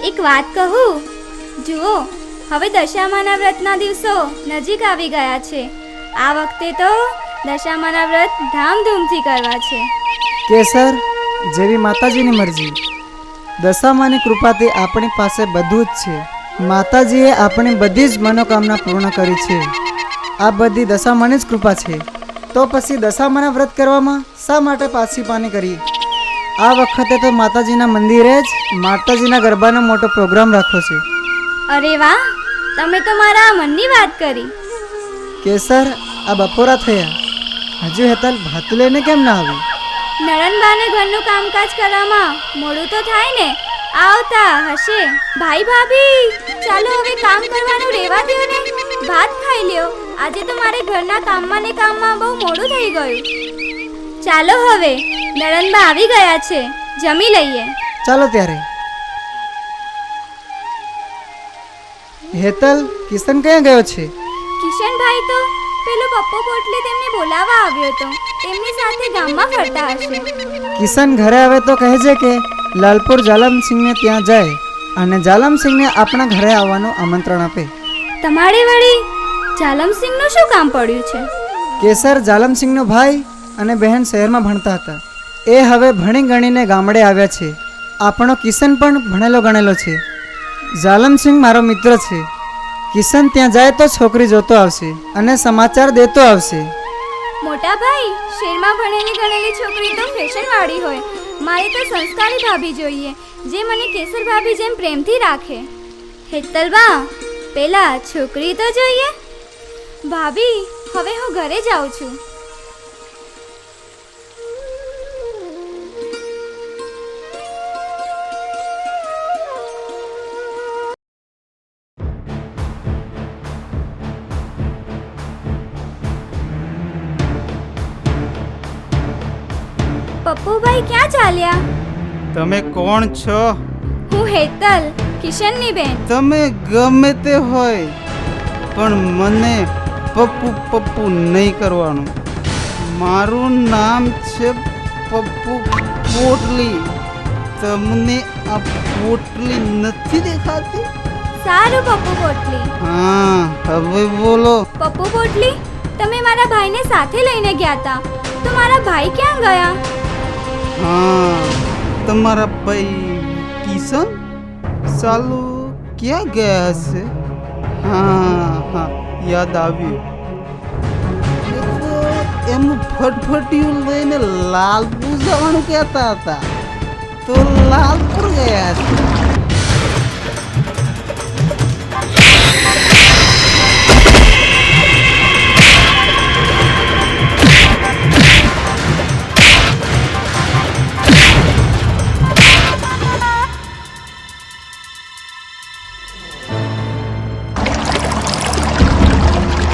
એક વાત કહું, જુઓ હવે દશામાના વ્રતના દિવસો નજીક આવી ગયા છે. આ વખતે તો દશામાના વ્રત ધામધૂમથી કરવા છે. કેસર, જેવી માતાજીની મરજી. દશામાની કૃપાથી આપણી પાસે બધું જ છે. માતાજીએ આપણી બધી જ મનોકામના પૂર્ણ કરી છે. આ બધી દશામાની જ કૃપા છે. તો પછી દશામાના વ્રત કરવામાં શા માટે પાછી પાની કરી? આ વખતે તો માતાજીના મંદિરે જ માતાજીના ગરબાનો મોટો પ્રોગ્રામ રાખવો છે. અરે વાહ, તમે તો મારા મનની વાત કરી. કેસર, આ બપોરા થયા, હજુ હેતલ ભાત લઈને કેમ ના આવી? નણંદબાને ઘરનું કામકાજ કરવામાં મોડું તો થાય ને, આવતા હશે. ભાઈ ભાભી, ચાલો હવે કામ કરવાનું રહેવા દો ને, ભાત ખાઈ લ્યો. આજે તો મારે ઘરના કામમાં ને કામમાં બહુ મોડું થઈ ગયું. ચાલો હવે, નણંદબા આવી ગયા છે, જમી લઈએ. ચાલો ત્યારે. હેતલ, કિશન ક્યાં ગયો છે? કિશનભાઈ તો પેલો પપ્પો પોટલી તેમને બોલાવવા આવ્યો હતો, તેમની સાથે ગામમાં ફરતા હશે. કિશન ઘરે આવે તો કહેજે કે લાલપુર જાલમસિંહને ત્યાં જાય અને જાલમસિંહને આપણા ઘરે આવવાનું આમંત્રણ આપે. તમારે વળી જાલમસિંહનું શું કામ પડ્યું છે? કેસર, જાલમસિંહનો ભાઈ અને બહેન શહેરમાં ભણતા હતા. એ હવે ભણી ગણીને ગામડે આવ્યા છે. આપણો કિશન પણ ભણેલો ગણેલો છે. જાલમસિંહ મારો મિત્ર છે. કિશન ત્યાં જાય તો છોકરી જોતો આવશે અને સમાચાર દેતો આવશે. મોટા ભાઈ, શહેરમાં ભણેલી ગણેલી છોકરી તો ફેશનવાળી હોય. મારે તો સંસ્કારી ભાભી જોઈએ, જે મને કેસર ભાભી જેમ પ્રેમથી રાખે. હેતલબા, પેલા છોકરી તો જોઈએ. ભાભી, હવે હું ઘરે જાઉં છું. પપ્પુભાઈ ક્યાં ચાલ્યા? તમે કોણ છો? હું હેતલ, કિશનની બેન. તમે ગમે તે હોય પણ મને પપ્પુ પપ્પુ નહીં કરવાનું. મારું નામ છે પપ્પુ પોટલી. તમને આ પોટલી નથી દેખાતી? સારું પપ્પુ પોટલી. હા, હવે બોલો. પપ્પુ પોટલી, તમે મારા ભાઈને સાથે લઈને ગયા હતા, તો મારા ભાઈ ક્યાં ગયા? હા, તમારા ભાઈ કિશન સાલુ ક્યાં ગયા હશે? હા, યાદ આવ્યું. એમનું ફટફટિયું લઈને લાલપુર જવાનું કહેતા હતા, તો લાલપુર ગયા છે.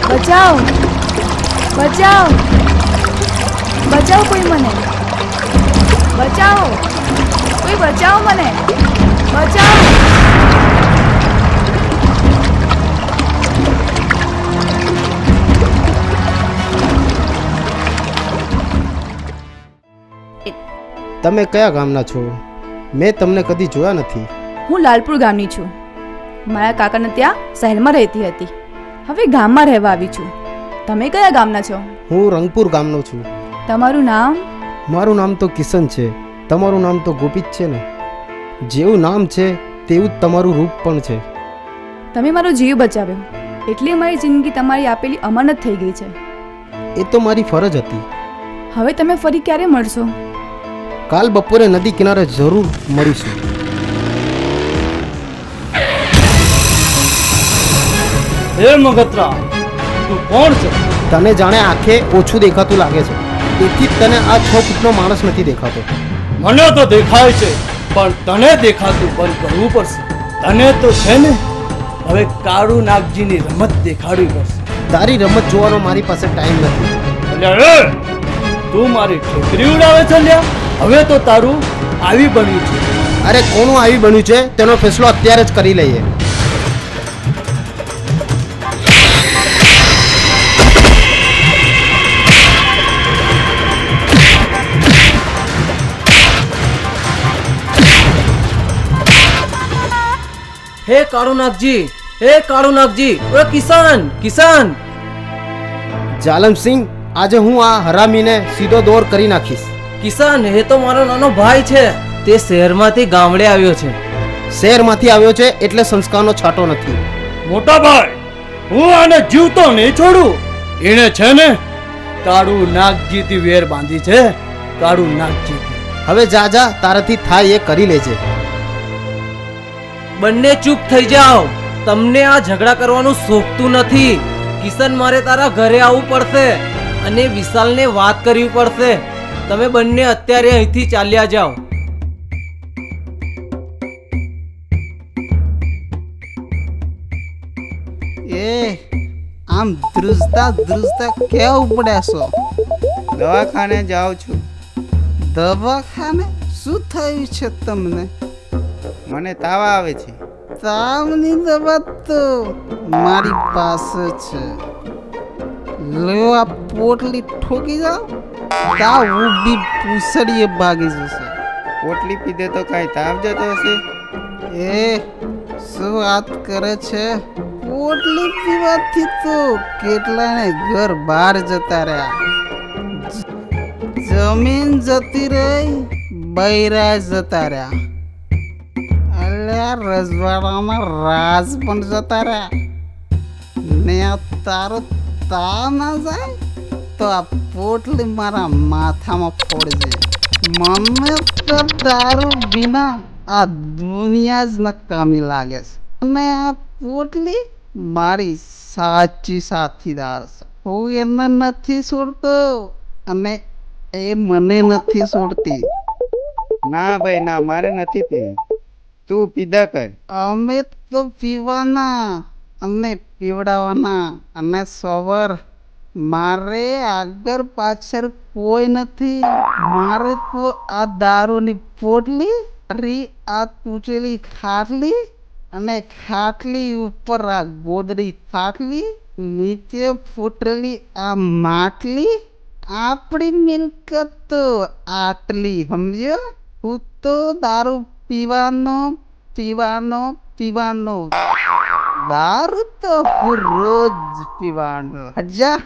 બચાવ, બચાવ, બચાવ, કોઈ મને બચાવો, કોઈ બચાવો મને, બચાવો. તમે કયા ગામના છો? મેં તમને કદી જોયા નથી. હું લાલપુર ગામની છું. મારા કાકાને ત્યાં શહેરમાં રહેતી હતી, હવે ગામમાં રહેવા આવી છું. તમે કયા ગામના છો? હું રંગપુર ગામનો છું. તમારું નામ? મારું નામ તો કિશન છે. તમારું નામ તો ગોપી જ છે ને? જેવું નામ છે તેવું જ તમારું રૂપ પણ છે. તમે મારો જીવ બચાવ્યો, એટલે મારી જિંદગી તમારી આપેલી અમાનત થઈ ગઈ છે. એ તો મારી ફરજ હતી. હવે તમે ફરી ક્યારે મળશો? કાલ બપોરે નદી કિનારે જરૂર મળીશું. હે મગત્રા, તું કોણ છે? તને જાણે આંખે ઓછું દેખાતું લાગે છે, તેથી જ તને આ 6 ફૂટનો માણસ નથી દેખાતો. મને તો દેખાય છે, પણ તને દેખાતું બંધ કરવું પડશે. તને તો છે ને હવે કાળુ નાગજીની રમત દેખાડવી પડશે. તારી રમત જોવાનો મારી પાસે ટાઈમ નથી. અલ્યા, તું મારી ઠેકરી ઉડાવે છે લ્યા. હવે તો તારું આવી બન્યું છે. અરે કોનું આવી બન્યું છે તેનો ફેસલો અત્યારે જ કરી લઈએ. હે કાળુનાગજી, હે કાળુનાગજી, ઓય કિશન, કિશન. જાલમસિંહ, આજે હું આ હરામીને સીધો દોર કરી નાખીશ. કિશન, એ તો મારો નાનો ભાઈ છે. તે શહેરમાંથી ગામડે આવ્યો છે. શહેરમાંથી આવ્યો છે એટલે સંસ્કારનો છાંટો નથી. મોટા ભાઈ, હું આને જીવતો નહીં છોડું. એને છે ને કાળુ નાગજીથી વેર બાંધી છે, કાળુ નાગજીથી. હવે જા જા, તારાથી થાય એ કરી લેજે. બંને ચૂપ થઈ જાઓ. તમને આ ઝઘડા કરવાનું શોભતું નથી. કિશન, મારે તારા ઘરે આવવું પડશે અને વિશાલને વાત કરવી પડશે. તમે બંને અત્યારે અહીંથી ચાલ્યા જાઓ. એ આમ ધ્રુજતા ધ્રુજતા કેવું પડ્યા છો? દવાખાને જાઉં છું. દવાખાને? શું થયું છે તમને? મને તાવ આવે છે. તાવની દવા તો મારી પાસે છે. લો આ પોટલી ઠોકી જાઓ, તાવ ઊભી પૂછડીએ ભાગી જશે. પોટલી પીધે તો કાંઈ તાવ જતો હશે? એ શું વાત કરે છે? પોટલી પીવાથી તો કેટલાને ઘર બહાર જતા રહ્યા, જમીન જતી રહી, બૈરા જતા રહ્યા, અલ્યા રજવાડામાં રાજ પણ જતા રહ્યા. ને આ તારો તાવ ના જાય તો આ પોટલી મારા માથામાં ફોડજે. મને તો દારૂ વિના આ દુનિયા જ નકામી લાગે છે. અને આ પોટલી મારી સાચી સાથીદાર છે. હું એને નથી છોડતો અને એ મને નથી છોડતી. ના ભાઈ ના, મારે નથી પીવું. તું પીધા કર. અમે તો પીવાના અને પીવડાવવાના અને સવાર. મારે આગળ પાછળ કોઈ નથી. મારે તો આ દારૂની પોટલી, આ તૂટેલી ખાટલી અને ખાટલી ઉપર આ ગોદડી ખાટલી, નીચે ફૂટેલી આ માટલી, આપણી મિલકત તો આટલી, સમજ્યો? હું તો દારૂ પીવાનો પીવાનો પીવાનો. દારૂ તો હું રોજ પીવાનો. હજા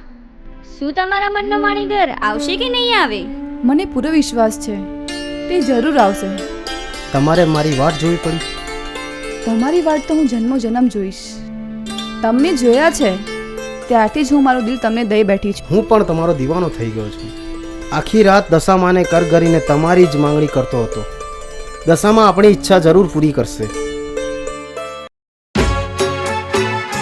શું તમારા મનનો માણીધર આવશે કે નહીં આવે? મને પૂરો વિશ્વાસ છે તે જરૂર આવશે. તમારે મારી વાટ જોવી પડી. તમારી વાત તો હું જન્મો જન્મ જોઈશ. તમને જોયા છે ત્યારથી જ હું મારું દિલ તમને દઈ બેઠી છું. હું પણ તમારો દીવાનો થઈ ગયો છું. આખી રાત દશામાને કર કરીને તમારી જ માંગણી કરતો હતો. દશામાં આપણી ઈચ્છા જરૂર પૂરી કરશે. હસતું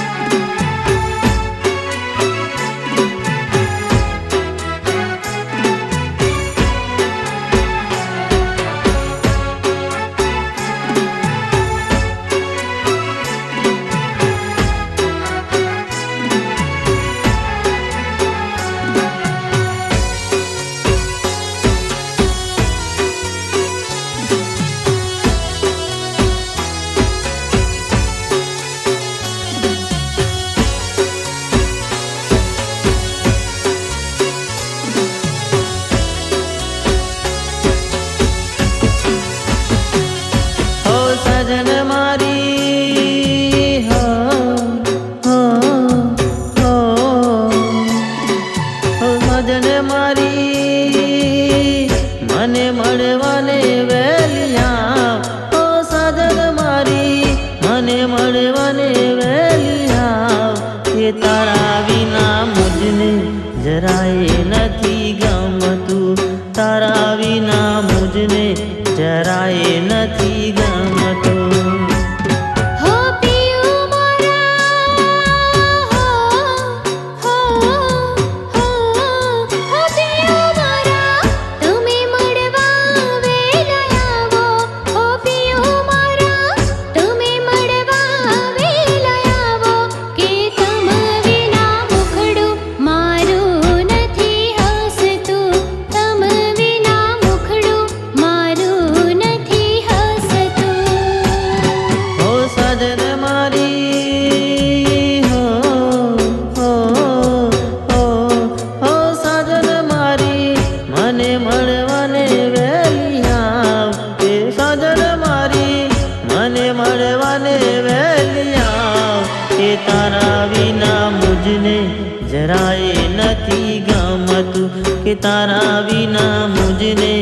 કે તારા વિના મુજને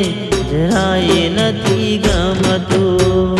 જરાય નથી ગમતું.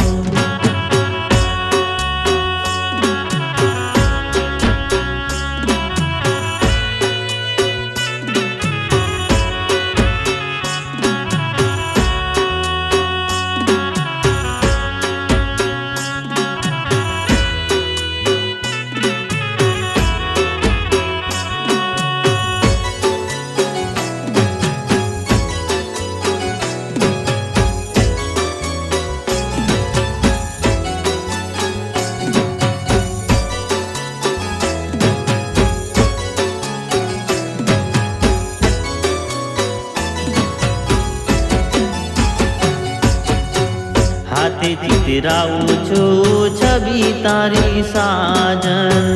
હાથે ચિતરાવું છું છબી તારી સાજન,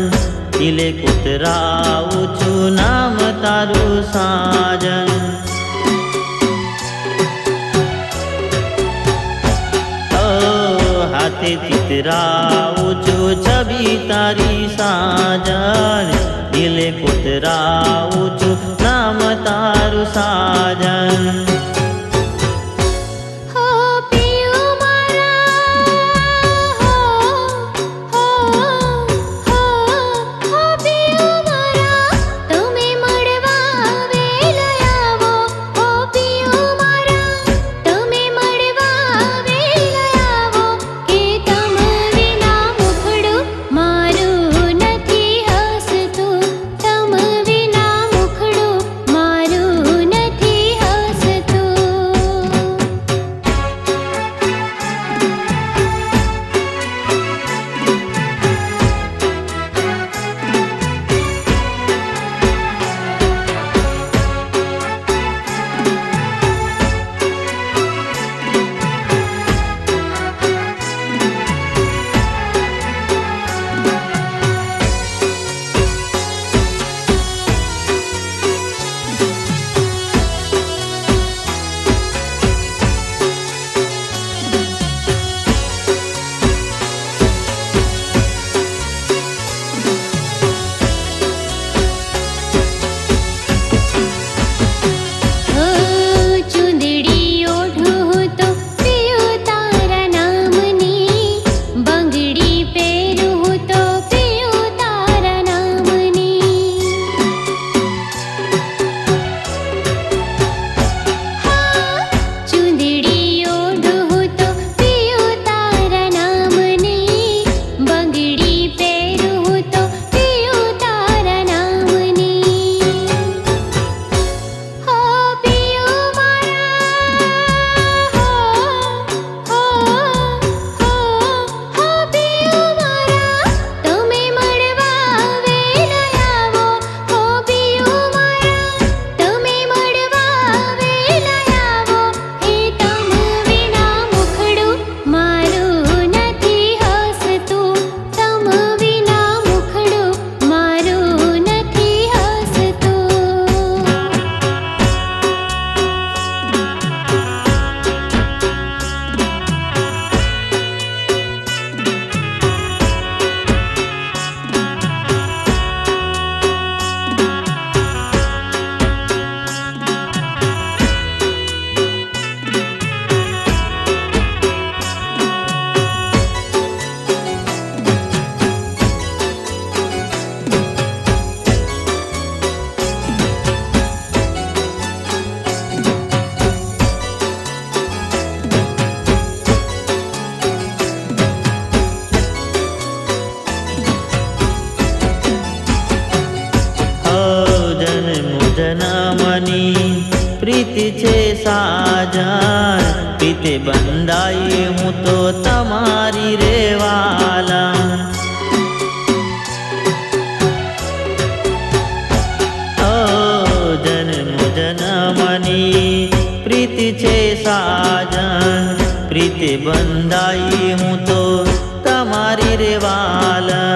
દિલે કુતરાવું છું નામ તારું સાજન. હાથે ચિતરાવું છું છબી તારી સાજન, દિલે કુતરાવું છું નામ તારું સાજન. જન્મની પ્રીતિ છે સાજન, પ્રીતે બંધાઈ હું તો તમારી રે વાલા. જન્મ જન્મની પ્રીતિ છે સાજન, પ્રીતે બંધાઈ હું તો તમારી રે વાલા.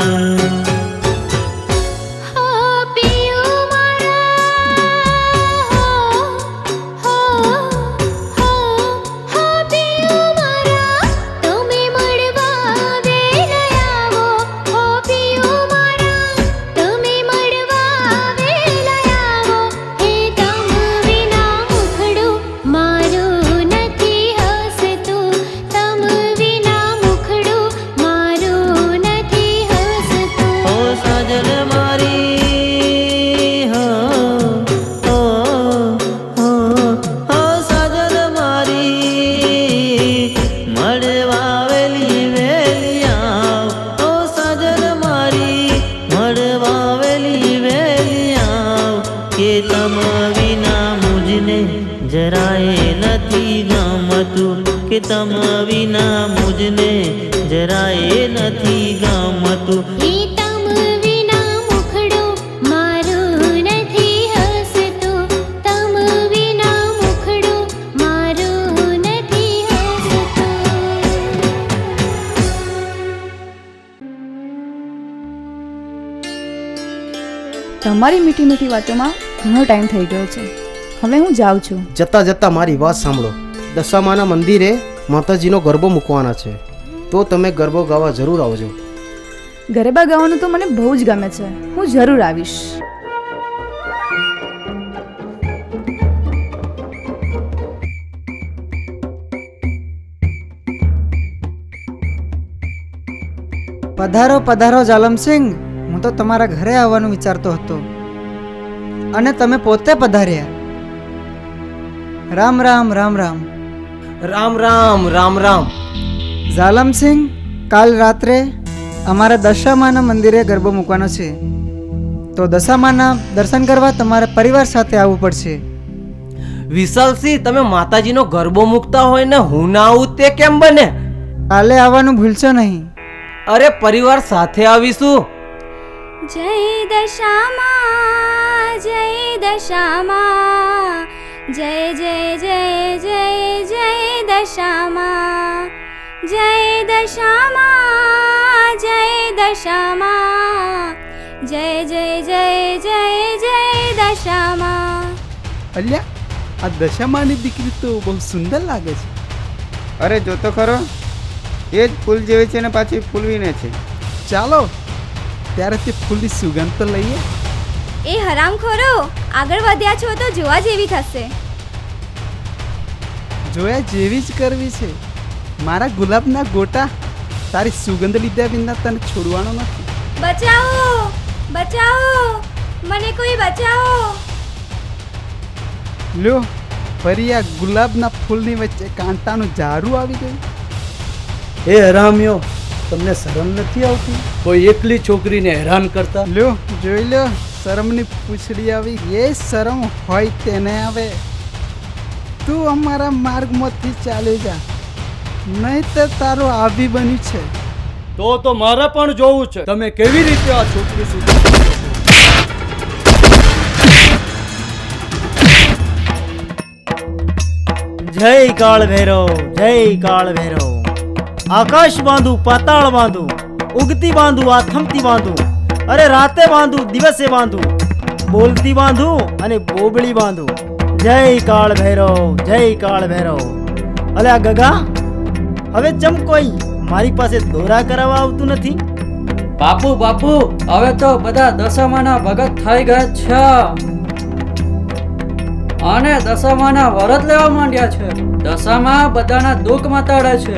કે તમ વિના મુજને જરાય નથી ગમતું. એ તમ વિના મુખડું મારું નથી હસતું, તમ વિના મુખડું મારું નથી હસતું. તમારી મીઠી મીઠી વાતોમાં ઘણો ટાઈમ થઈ ગયો છે. હવે હું જાઉં છું. જતા જતા મારી વાત સાંભળો. દશામાના મંદિરે માતાજીનો ગરબો મૂકવાના છે, તો તમે ગરબો ગાવા જરૂર આવજો. ગરબા ગાવાનું તો મને બહુ જ ગમે છે, હું જરૂર આવીશ. પધારો પધારો જાલમસિંહ. હું તો તમારા ઘરે આવવાનું વિચારતો હતો અને તમે પોતે પધાર્યા. રામ રામ રામ રામ. રામ રામ રામ રામ. જાલમસિંહ, કાલ રાત્રે અમારા દશામાના મંદિરે ગરબો મૂકવાનો છે, તો દશામાના દર્શન કરવા તમારે પરિવાર સાથે આવવું પડશે. વિશાલસિંહ, તમે માતાજીનો ગરબો મૂકતા હોય ને હું ના આવું તે કેમ બને? કાલે આવવાનું ભૂલશો નહીં. અરે પરિવાર સાથે આવીશું. જય દશામાં, જય દશામાં, જય જય જય જય જય દશામાં, જય દશામાં, જય દશામાં, જય જય જય જય જય દશામાં. અલ્યા, આ દશામાની દીકરી તો બહુ સુંદર લાગે છે. અરે જોતો ખરો, એ જ ફૂલ જેવી છે ને પાછી ફૂલવીને છે. ચાલો ત્યારે તે ફૂલની સુગંધ તો લઈએ. એ હરામખોરો, આગળ વધ્યા છો તો જોવા જેવી થશે. જોયા જેવી જ કરવી છે. મારા ગુલાબના ગોટા, તારી સુગંધ લીધા વિના તને છોડવાનો નથી. બચાવો, બચાવો, મને કોઈ બચાવો. લ્યો, ફરી આ ગુલાબના ફૂલની વચ્ચે કાંટાનું ઝાડું આવી ગયું. એ હરામ્યો, તમને શરમ નથી આવતી કોઈ એકલી છોકરીને હેરાન કરતા? લ્યો, જોઈ લ્યો, શરમની પૂછડી આવી. એ શરમ હોય તેને આવે. તું અમારા માર્ગમાંથી ચાલી જા, નહીં તો તારું આવી બન્યું છે. તો મારે પણ જોવું છે તમે કેવી રીતે આ છોકરી સુધી. જય કાળ ભૈરવ, જય કાળ ભૈરવ. આકાશ બાંધું, પાતાળ બાંધું, ઉગતી બાંધું, આથમતી બાંધું, અરે રાતે બાંધું, દિવસે બાંધું, બોલતી બાંધું અને બોબડી બાંધું. જય કાળ ભૈરવ, જય કાળ ભૈરવ. અલે આ ગગા, હવે ચમ કોઈ મારી પાસે દોરા કરાવવા આવતું નથી? બાપુ બાપુ, હવે તો બધા દશામાના ભગત થઈ ગયા છે અને દશામાના વરત લેવા માંડ્યા છે. દશામાં બધાના દુઃખ મટાડે છે,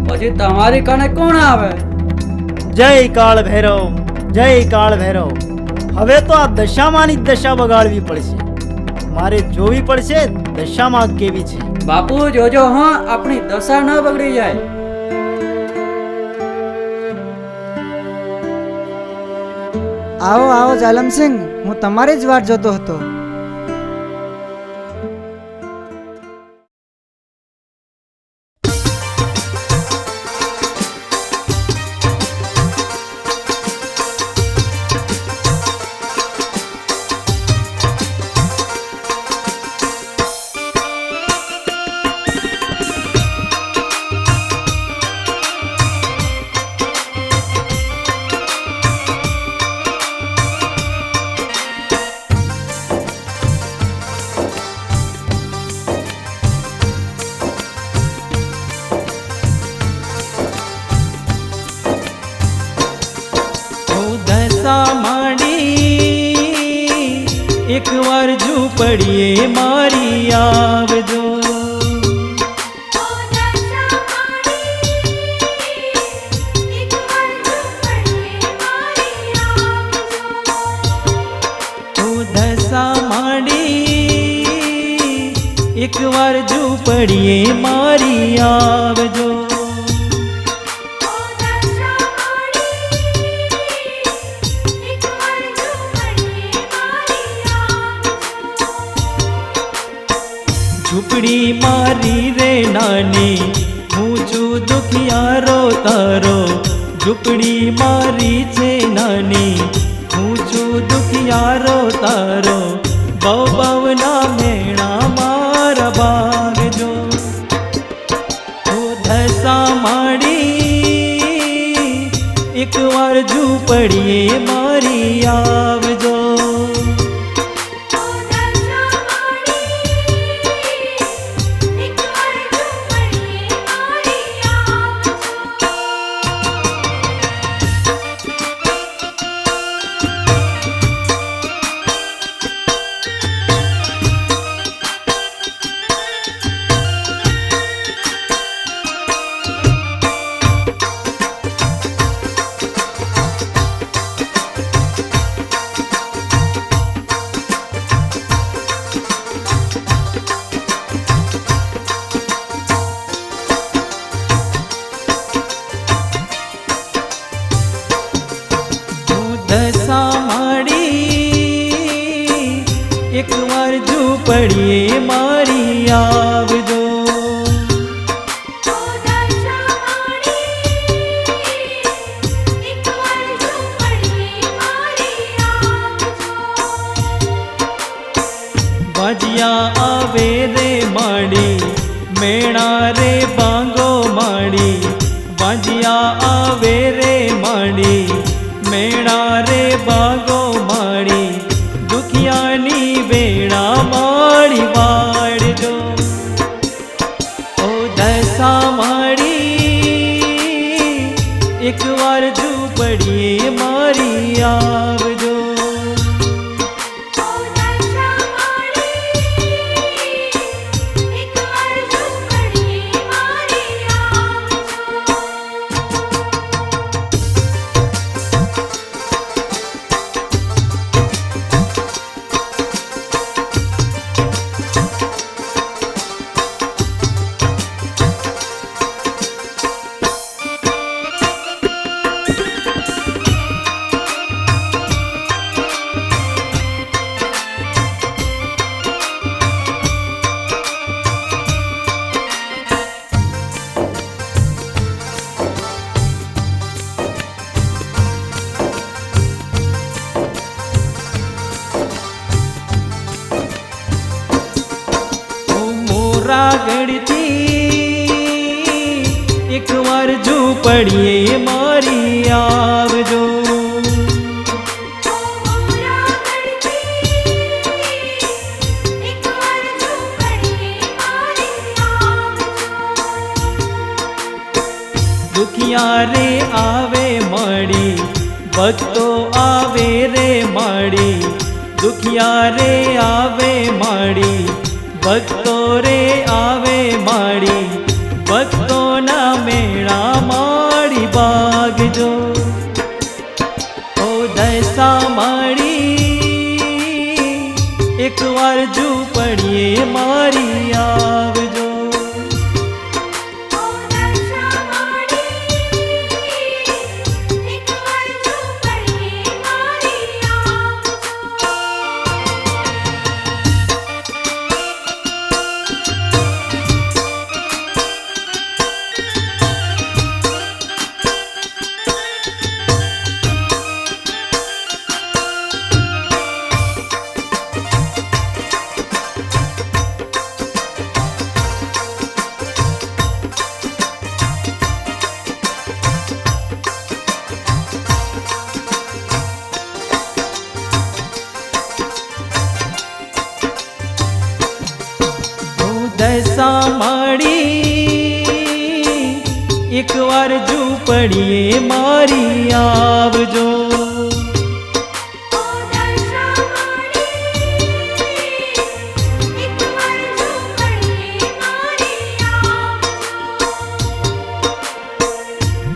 પછી તમારી કને કોણ આવે? જય કાળ ભૈરવ, જય કાળ ભૈરવ. હવે તો આ દશામાની દશા બગાડવી પડશે. મારે જોવી પડશે દશામાં કેવી છે. બાપુ જોજો હા, આપણી દશા ન બગડી જાય. આવો આવો જાલમસિંહ, હું તમારી જ વાટ જોતો હતો. એક વાર ઝૂંપડીએ મારી આવજો. દશા માંડી એક વાર ઝૂંપડીએ મારી આવજો. ઝૂંપડી મારી રે નાની દુખિયારો તારો ઝૂંપડી મારી છે નાની હું છું દુખિયારો તારો બહુ બહુના મેણા મારા ભાગજો ઓ ધસા માડી એકવાર ઝૂંપડીએ મારી આવજો એકવાર ઝૂંપડીએ મારી આવજો ભજિયા આવે રે માડી મેણા રે બાંગો માડી ભજિયા આવે રે માડી મેણા રે બાંગો માડી દુખિયાની વેળા માડી વાળજો ઓ દશા માડી એકવાર ઝૂંપડીએ મારી આવજો આગળથી એકવાર ઝૂંપડીએ મારી આવજો દુખિયા રે આવે મળી ભક્તો આવે રે મળી દુખિયા રે આવે મળી ભક્તો રે આવે માડી ભક્તોના મેળા માડી ભાગજો ઓ દશા માડી એકવાર ઝૂંપડીએ મારી આવજો દશા માડી એકવાર ઝૂંપડીએ મારી આવજો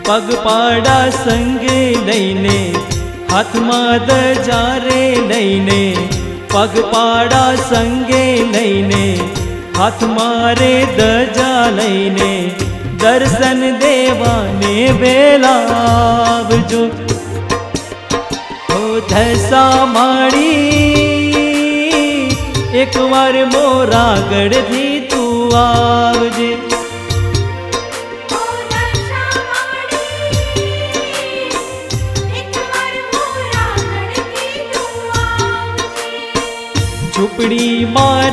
પગપાળા સંગે લઈને હાથમાં દજારે લઈને પગપાળા સંગે લઈને હાથમાં રે દજા લઈને દર્શન દેવાને વેલા આવજો ઓ દશા માડી એકવાર મોરા ગઢથી તું આવજે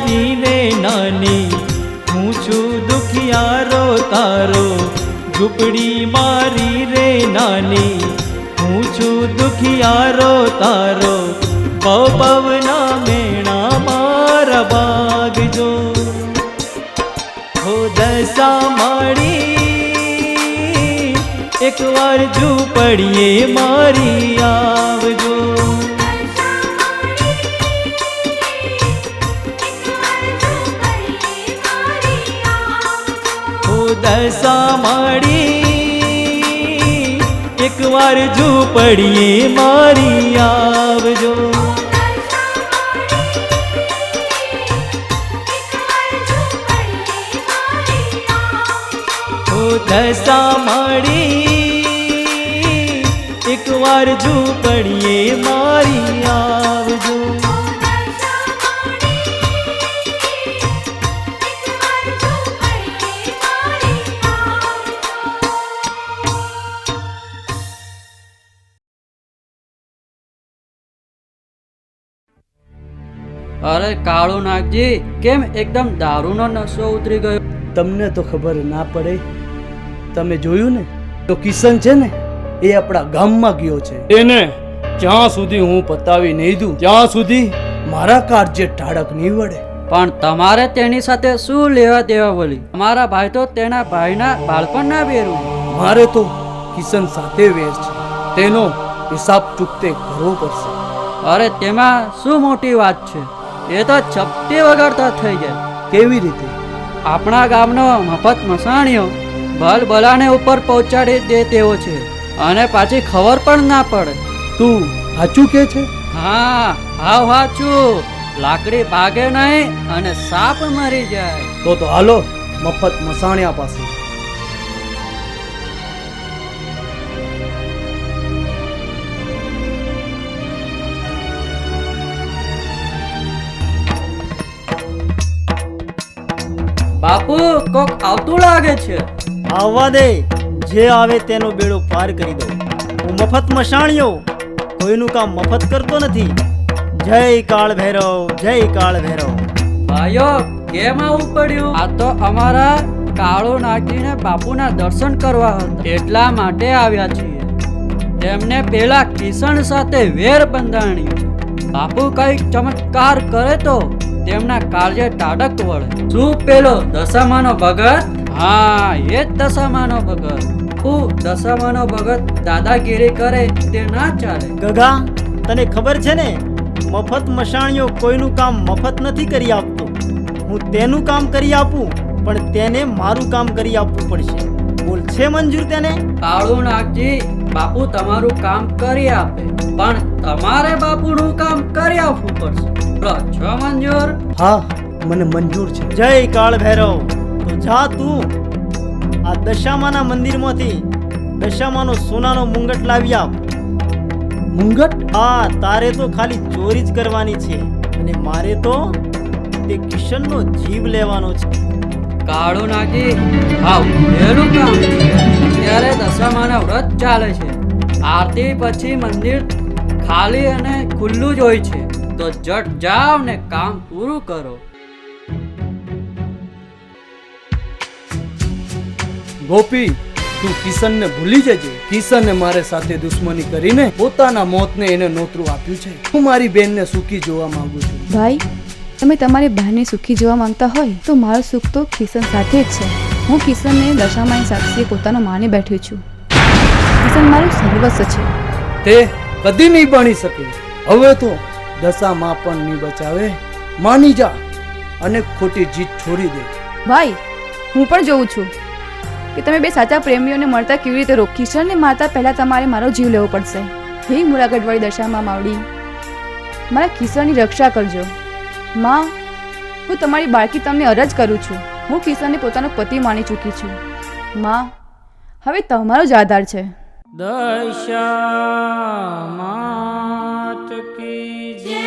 મારી રે નાની, હું છું દુખિયારો તારો. ઝૂંપડી મારી રે નાની, હું છું દુખિયારો તારો. પવના મેણા મારા ભાગજો. હો દશા માડી એકવાર ઝૂંપડીએ મારી આવજો. હો દશા માડી એકવાર ઝૂંપડીએ મારી આવજો. દશા માડી એકવાર ઝૂંપડીએ મારી આવજો. અરે કાળુ નાગજી, કેમ એકદમ દારૂનો નશો ઉતરી ગયો? તમને તો ખબર ના પડે. તમે જોયું ને તો કિશન છે ને એ આપણા ગામમાં ગયો છે. એને જ્યાં સુધી હું પતાવી નહીં દઉં ત્યાં સુધી મારા કાળજે ટાળક નહીં વળે. પણ તમારે તેની સાથે શું લેવા દેવા બોલી? તમારા ભાઈ તો તેના ભાઈના બાળપણના વેરું. મારે તો કિશન સાથે વેર છે, તેનો હિસાબ ચૂકતે કરવો પડશે. અરે તેમાં શું મોટી વાત છે? એ તો ચપટી વગાડતા થઈ જાય. કેવી રીતે? આપણા ગામનો મફત મસાણીઓ ભલભલાને ઉપર પહોંચાડી દે તેવો છે, અને પાછી ખબર પણ ના પડે. તું સાચું કે છે? હા, હાવ સાચું. લાકડી ભાગે નહીં અને સાપ મરી જાય. તો હાલો મફત મસાણિયા પાસે. બાપુ, કોક આવતું લાગે છે. આવવા દે, જે આવે તેનો બેડો પાર કરી દો. હું મફત મસાણ્યો કોઈનું કામ મફત કરતો નથી. જય કાળ ભૈરવ, જય કાળ ભૈરવ. ભાઈઓ, કેમ આવું પડ્યું? આ તો અમારા કાળુ નાગજીને બાપુના દર્શન કરવા હતા, એટલા માટે આવ્યા છીએ. તેમને પેલા કિશન સાથે વેર બંધાણ્યું. બાપુ કઈક ચમત્કાર કરે તો તેમના કાળજે ટાઢક વળે. શું પેલો દશામાનો ભગત? હા, એ જ દશામાનો ભગત. દશામાનો ભગત દાદાગીરી કરે તે ના ચાલે. ગગા, તને ખબર છે ને, મફત મસાણીઓ કોઈનું કામ મફત નથી કરી આપતો. હું તેનું કામ કરી આપું, પણ તેને મારું કામ કરી આપવું પડશે. બોલ, છે મંજૂર તેને? કાળુ નાગજી, બાપુ તમારું કામ કરી આપે, પણ તમારે બાપુનું કામ કરી આપવું પડશે. છો મંજૂર? હા, મને મંજૂર છે. જય કાળ ભૈરવ. તો જા તું આ દશામાના મંદિરમાંથી દશામાનો સોનાનો મુંગટ લાવી આપ. મુંગટ? હા, તારે તો ખાલી ચોરી જ કરવાની છે, અને મારે તો તે કિશનનો જીવ લેવાનો છે. કાળુ નાગજી, હાવ એનું કામ છે. અત્યારે દશામાના વ્રત ચાલે છે. આરતી પછી મંદિર ખાલી અને ખુલ્લું જ હોય છે, તો જટ જાવ ને કામ પૂરું કરો. ગોપી, તું કિશનને ભૂલી જજે. કિશને મારે સાથે દુશ્મની કરીને પોતાના મોતને એને નોતરું આપ્યું છે. હું મારી બેનને સુખી જોવા માંગુ છું. ભાઈ, તમે તમારી બહેનને સુખી જોવા માંગતા હોય તો મારું સુખ તો કિશન સાથે જ છે. હું કિશનને દશામાની સાક્ષીએ પોતાનો માની બેઠી છું. કિશન મારું સર્વસ્વ છે. તે કદી નહીં બની શકે. હવે તો દશામાં પણ નહીં બચાવે. માની જા અને ખોટી જીત છોડી દે. ભાઈ, હું પણ જોઉં છું કે તમે બે સાચા પ્રેમીઓને મળતા કેવી રીતે રોક. કિશનને મારતા પહેલા તમારે મારો જીવ લેવો પડશે. હે મુલાકાતવાળી દશામાં માવડી, મારા કિશનની રક્ષા કરજો. માં, હું તમારી બાળકી તમને અરજ કરું છું. હું કિશનને પોતાનો પતિ માની ચૂકી છું. માં, હવે તમારો જ આધાર છે. દશા માત કી જય.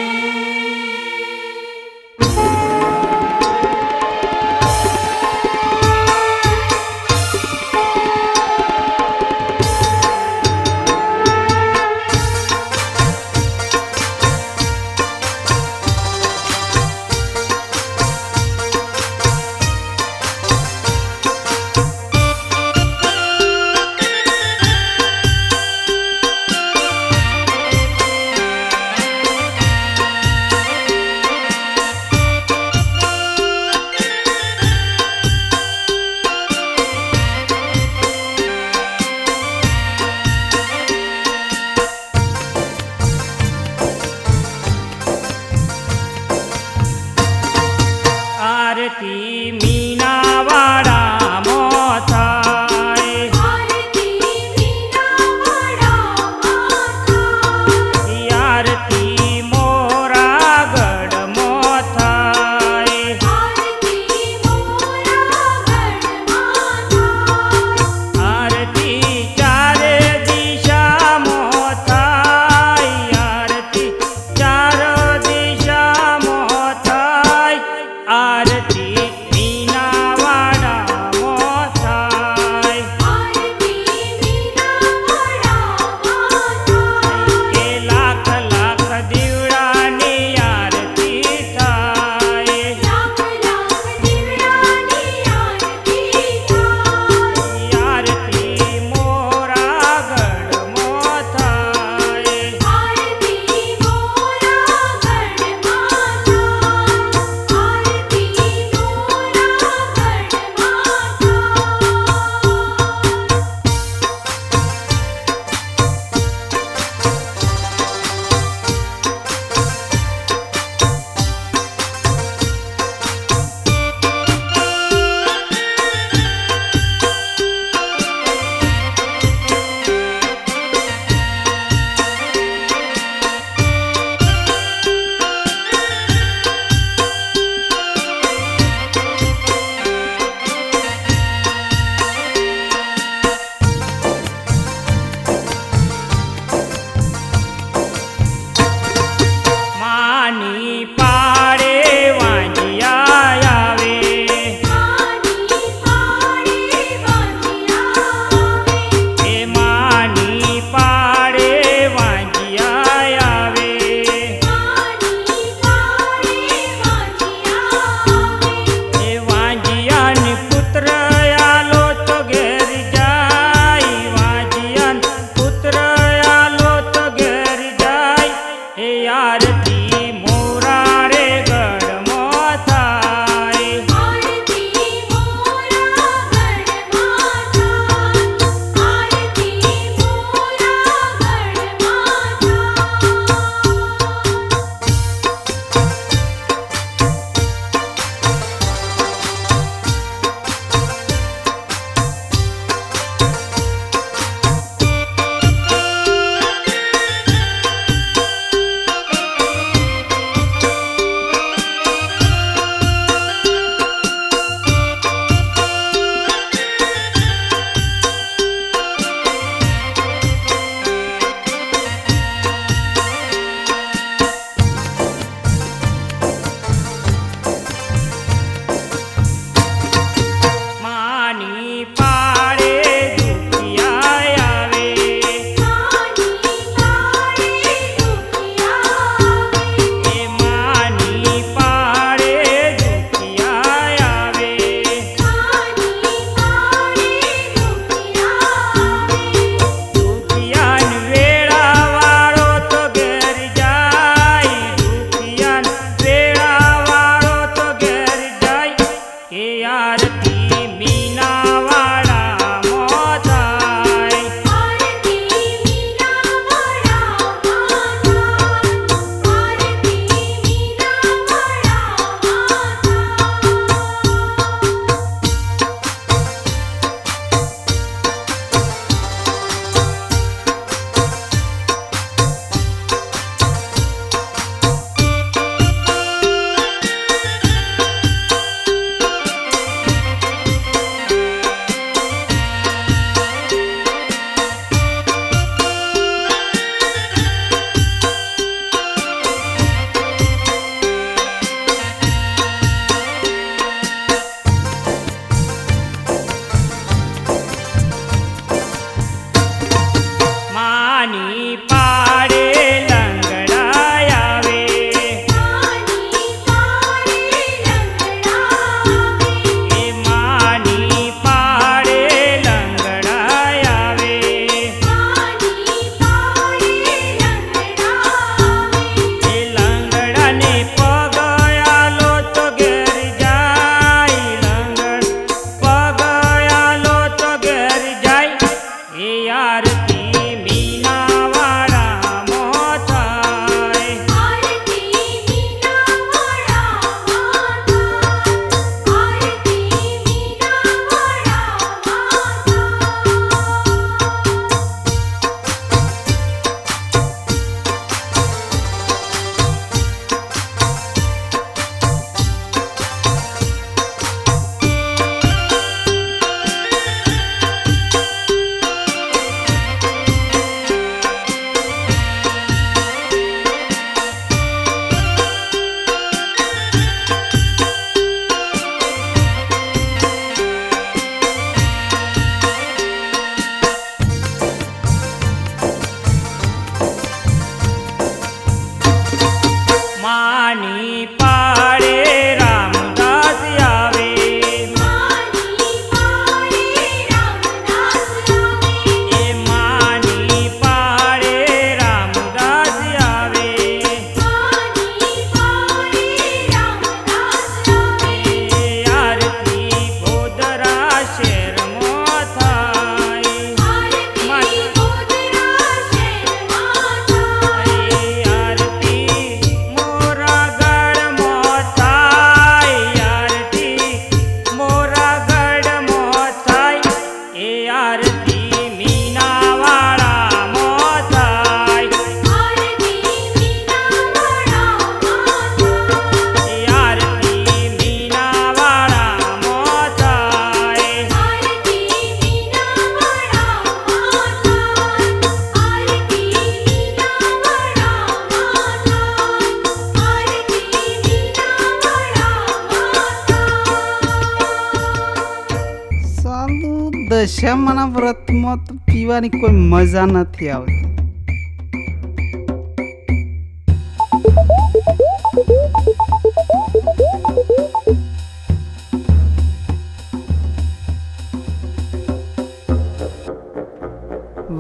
દશામાના વ્રતમાં તો પીવાની કોઈ મજા નથી આવતી.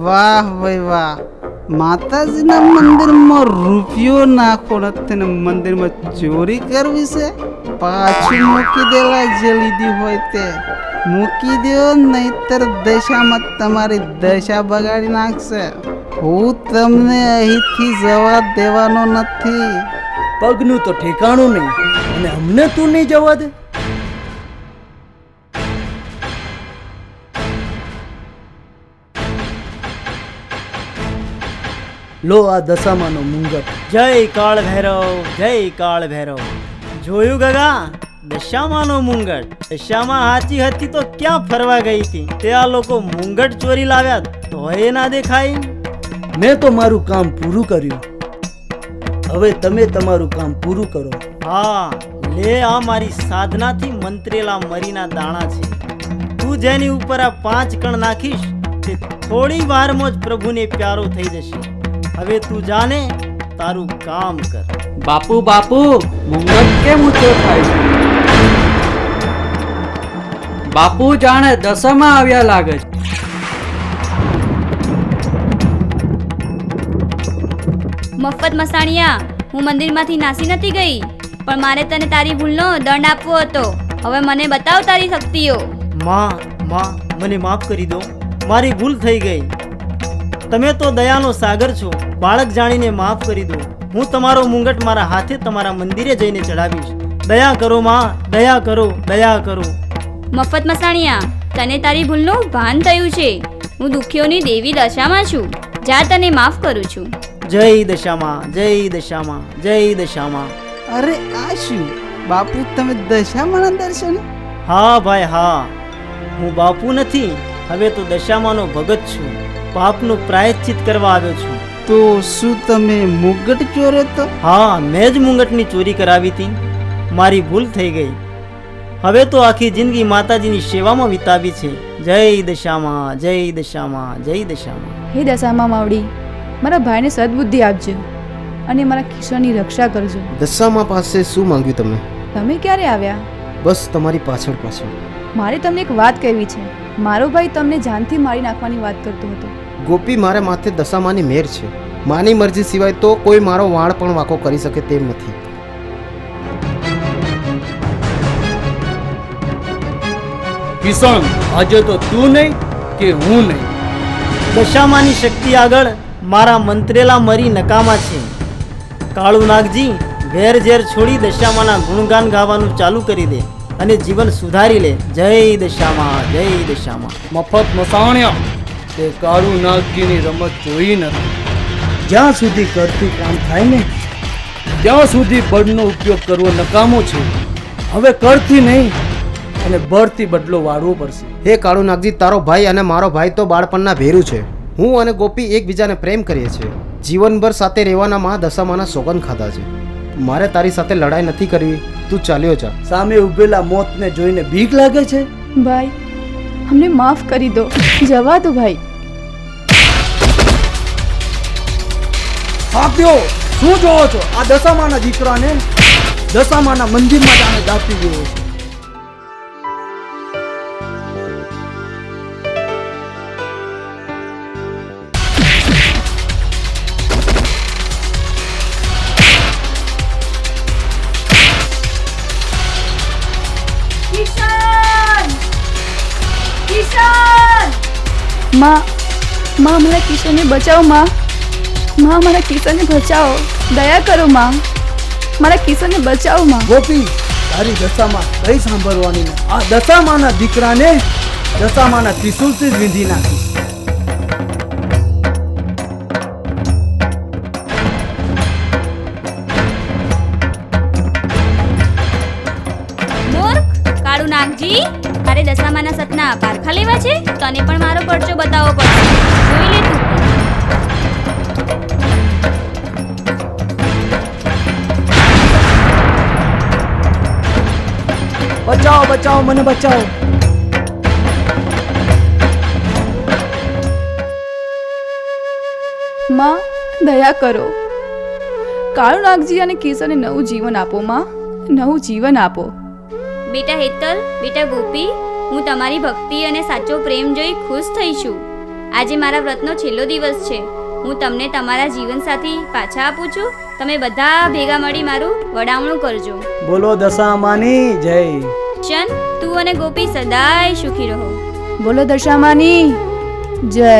વાહ ભાઈ વાહ, માતાજીના મંદિરમાં રૂપિયો નાખો નથી ને મંદિરમાં ચોરી કરવી છે. પાછું મૂકી દેવા જે લીધી હોય તે મૂકી દો, નહીતર દશામાં તમારી દશા બગાડી નાખશે. હું તમને અહીંથી જવા દેવાનો નથી. પગનું તો ઠેકાણું નહીં અને અમને તું નહીં જવા દે. લો આ દશામાનો મુંગટ. જય કાળ ભૈરવ, જય કાળ ભૈરવ. જોયું ગગા, દશામાનો મુંગટ. દશામાં હાચી હતી તો ક્યાં ફરવા ગઈ હતી? તે આ લોકો મુંગટ ચોરી લાવ્યા તો એ ના દેખાય. મેં તો મારું કામ પૂરું કર્યું, હવે તમે તમારું કામ પૂરું કરો. હા, લે આ મારી સાધનાથી મંત્રેલા મરીના દાણા છે. તું જેની ઉપર આ 5 કણ નાખીશ તે થોડી વારમાં જ પ્રભુને પ્યારો થઈ જશે. હવે તું જાને તારું કામ કર. બાપુ બાપુ, મુંગટ કેમ ઊંચો થાય છે? બાપુ જાણે દશામાં આવ્યા લાગે છે. મફત મસાણિયા, હું મંદિરમાંથી નાસી નથી ગઈ, પણ મારે તને તારી ભૂલનો દંડ આપવો હતો. હવે મને બતાવ તારી શક્તિઓ. માં, મને માફ કરી દો, મારી ભૂલ થઈ ગઈ. તમે તો દયાનો સાગર છો, બાળક જાણીને માફ કરી દો. હું તમારો મુંગટ મારા હાથે તમારા મંદિરે જઈને ચડાવીશ. દયા કરો માં, દયા કરો, દયા કરો. મફત મસાણિયા, તને તારી ભૂલનું ભાન થયું છે. હું દુખીઓની દેવી દશામાં છું. જા, તને માફ કરું છું. જય દશામાં, જય દશામાં, જય દશામાં. અરે આ શું બાપુ, તમે દશામાના દર્શન? હા ભાઈ હા, હું બાપુ નથી, હવે તો દશામાનો ભગત છું. પાપનું પ્રાયશ્ચિત કરવા આવ્યો છું. તો શું તમે મુગટ ચોર્યો તો? હા, મેં જ મુંગટની ચોરી કરાવી હતી. મારી ભૂલ થઈ ગઈ. હવે તો આખી જિંદગી માતાજીની સેવામાં વિતાવી છે. જય દશામાં, જય દશામાં, જય દશામાં. હે દશામાં માવડી, મારા ભાઈને સદબુદ્ધિ આપજો અને મારા કિશોરની રક્ષા કરજો. દશામાં પાસે શું માંગ્યું તમે? તમે ક્યારે આવ્યા? બસ તમારી પાછળ પાછળ. મારે તમને એક વાત કહેવી છે. મારો ભાઈ તમને જાનથી મારી નાખવાની વાત કરતો હતો. ગોપી, મારે માથે દશામાની મેર છે. માની મરજી સિવાય તો કોઈ મારો વાળ પણ વાંકો કરી શકે તેમ નથી. કિશન, આજે તો તું નહીં કે હું નહીં. દશામાની શક્તિ આગળ મારા મંત્રેલા મરી નકામા છે. કાળુ નાગજી, વેર ઝેર છોડી દશામાના ગુણગાન ગાવાનું ચાલુ કરી દે અને જીવન સુધારી લે. જય દશામાં, જય દશામાં. મફત મસાણ્યા, તે કાળુ નાગજીની રમત જોઈ નથી. જ્યાં સુધી કરતું કામ થાય ને ત્યાં સુધી બળનો ઉપયોગ કરવો નકામો છે. હવે કરથી નહીં અને બળથી બદલો વાળવો પડશે. હે કાળુ નાગજી, તારો ભાઈ અને મારો ભાઈ તો બાળપણના ભેરું છે. હું અને ગોપી એકબીજાને પ્રેમ કરીએ છીએ. જીવનભર સાથે રહેવાના માં દશામાના સોગંદ ખાધા છે. મારે તારી સાથે લડાઈ નથી કરવી. તું ચાલ્યો જા. સામે ઉભેલા મોતને જોઈને બીક લાગે છે? ભાઈ, અમને માફ કરી દો. જવા દો ભાઈ. સાપ્યો, શું જોવો છો? આ દશામાના દીકરાને દશામાના મંદિરમાં જાણે દાટી ગયો છે. માં, મારા કિશોરને બચાવો. માં, મારા કિશોરને બચાવો. દયા કરો માં, મારા કિશોરને બચાવો. માં, ગોપી, તારી દશામાં કઈ સાંભળવાની ને આ દશામાના દીકરાને દશામાના ત્રિશુલથી જ વિંધી નાખી. મૂર્ખ કાળુ નાગજી, તારે દશામાના સતના પારખા લેવા છે? તને પણ મારો પરચો બતાવવો પડશે. જોઈ લે તું. બચાવો, બચાવો, મને બચાવો. માં દયા કરો. કાળુ નાગજી અને કિશોરને નવું જીવન આપો માં, નવું જીવન આપો. બેટા હેતલ, બેટા ગોપી, હું તમારી ભક્તિ અને સાચો પ્રેમ જોઈ ખુશ થઈ છું. આજે મારા વ્રતનો છેલ્લો દિવસ છે. હું તમને તમારા જીવનસાથી પાછા આપું છું. તમે બધા ભેગા મળી મારું વડામણું કરજો. બોલો દશામાની જય. શન, તું અને ગોપી સદાય સુખી રહો. બોલો દશામાની જય.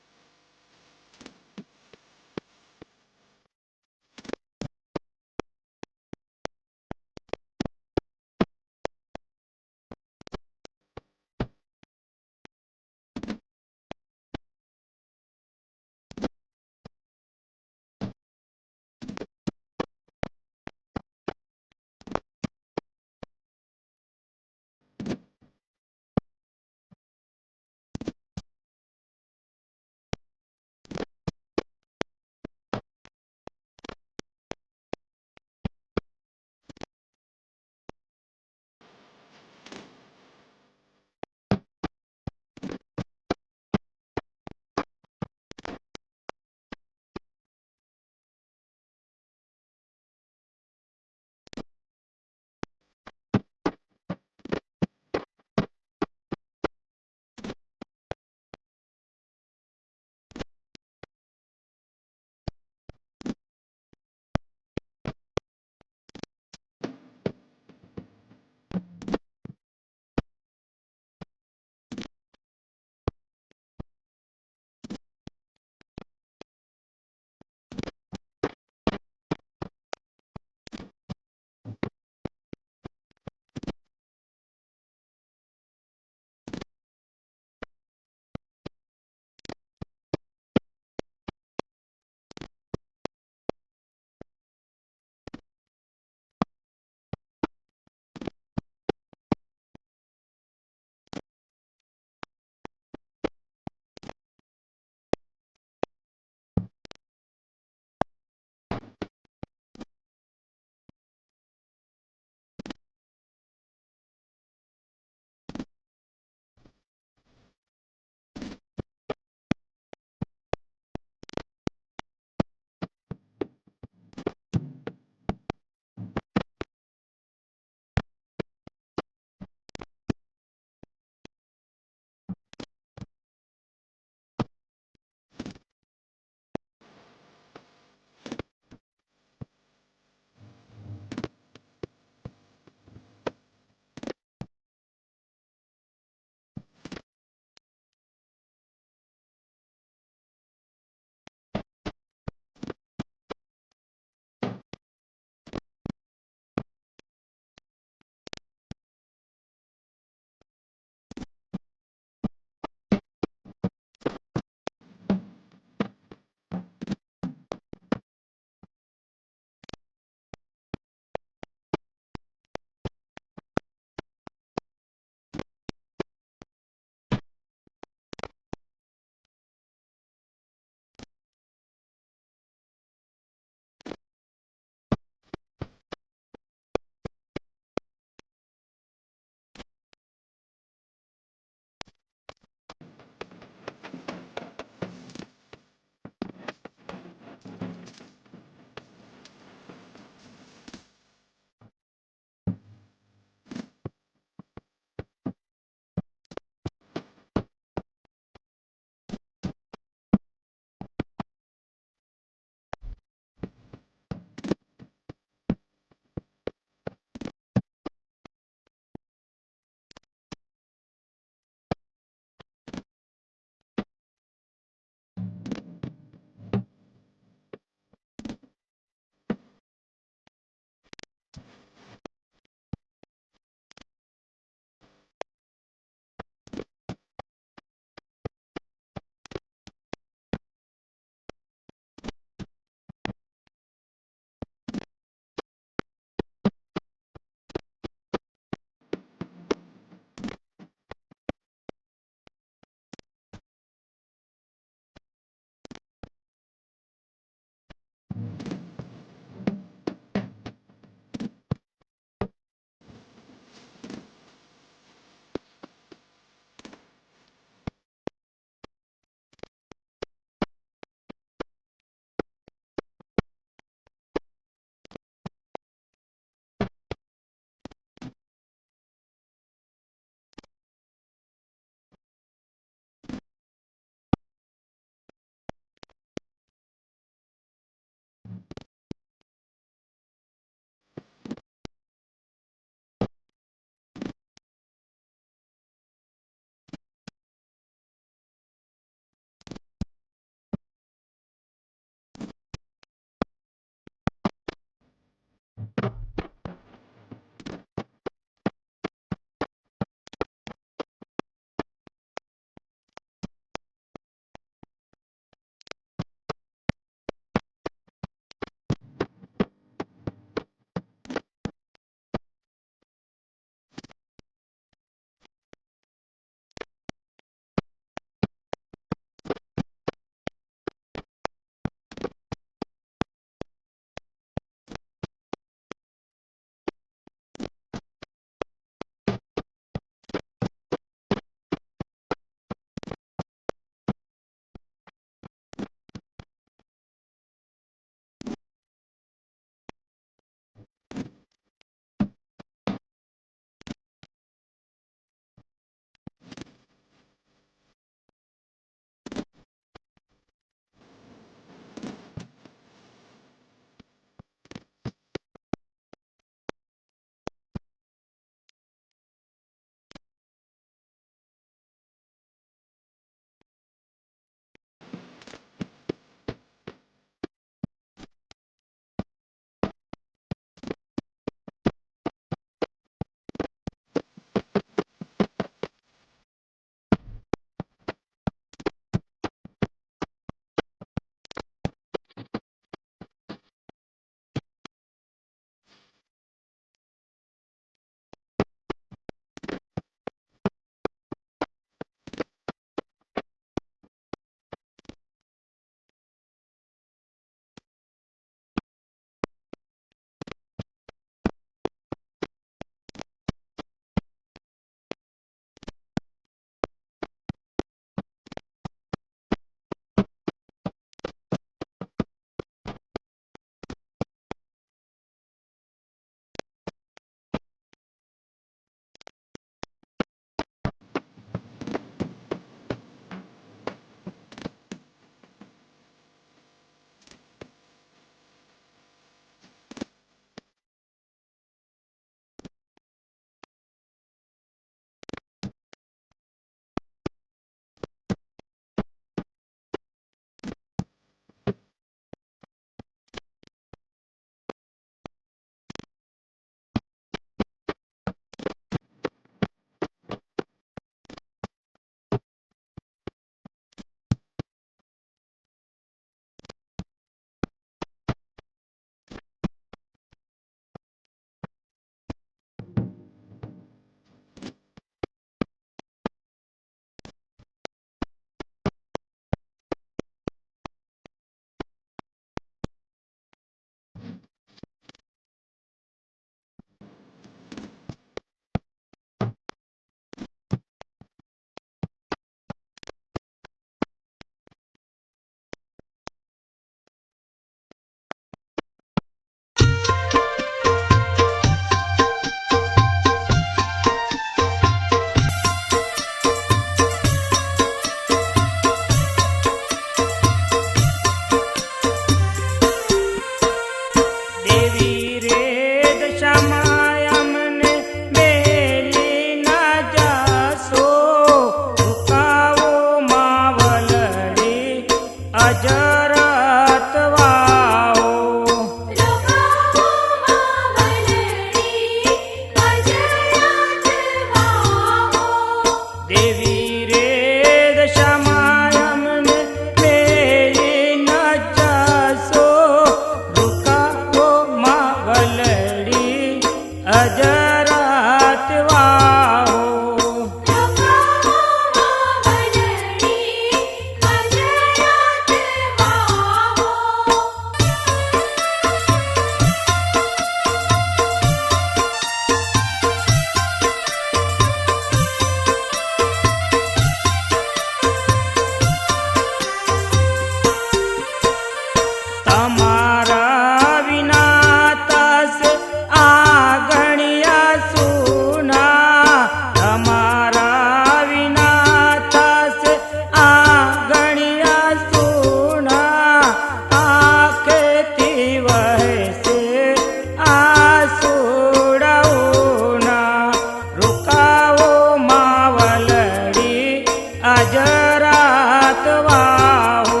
રાત વાહો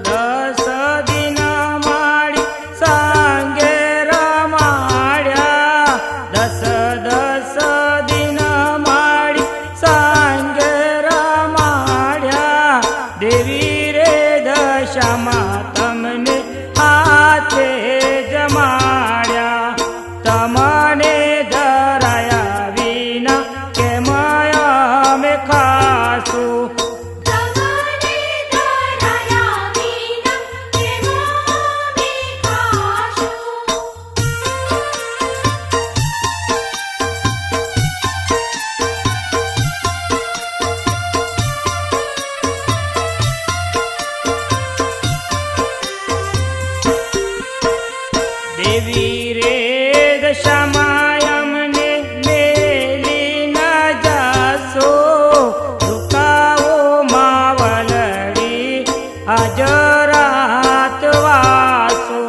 દસ દિન માડી સાંગે રમાડ્યા દસ દિન માડી સાંગે રમાડ્યા દેવી રે દશામાં તમને હાથે જમાડ્યા તમને ધરાયા વિના કેમ અમે ખાશું દેવી રે દશામાં અમને મેલી ન જાશો ઝુકાવો માવલડી આજ રાત વાસો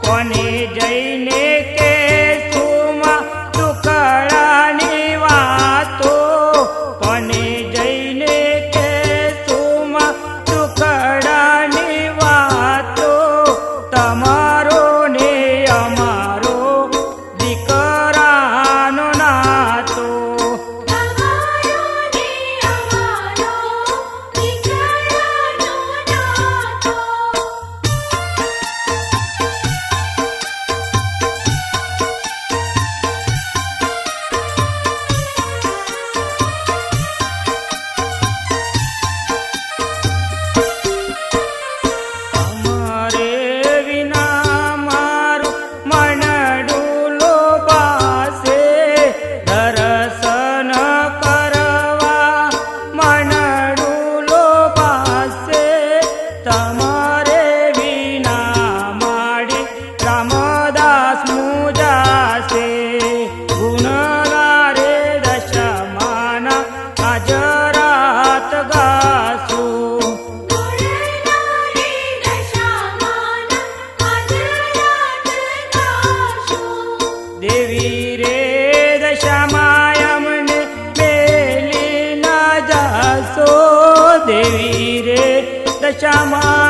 કોને જઈને કે સુમાં દુખડાની વાતો કોને જઈને કે સુમાં દુખડાની વાતો તમારો ને અમારો દીકરાનો નાતો અમારે વિના મારું મનડું લોભાશે દર્શન કરવા મનડું લોભાશે તમારે વિના માડી રામદાસ મુજાશે ગુણગારે દશમાના આજ રાત ગાશું દેવી રે દશામાં અમને મેલી ન જાશો દેવી રે દશામાં